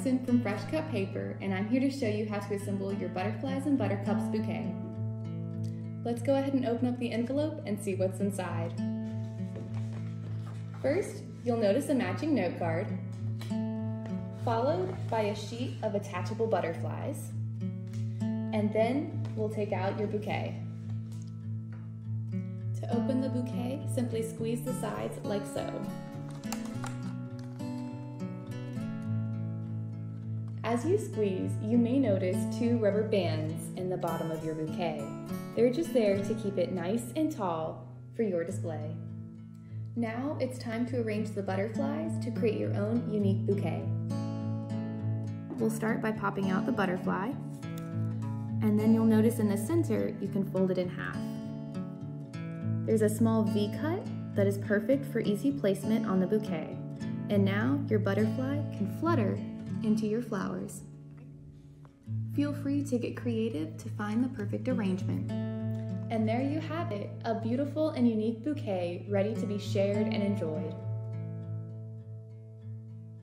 Madison from FreshCut Paper, and I'm here to show you how to assemble your Butterflies and Buttercups bouquet. Let's go ahead and open up the envelope and see what's inside. First, you'll notice a matching note card, followed by a sheet of attachable butterflies, and then we'll take out your bouquet. To open the bouquet, simply squeeze the sides like so. As you squeeze, you may notice 2 rubber bands in the bottom of your bouquet. They're just there to keep it nice and tall for your display. Now it's time to arrange the butterflies to create your own unique bouquet. We'll start by popping out the butterfly, and then you'll notice in the center you can fold it in half. There's a small V cut that is perfect for easy placement on the bouquet. And now your butterfly can flutter into your flowers. Feel free to get creative to find the perfect arrangement. And there you have it, a beautiful and unique bouquet ready to be shared and enjoyed.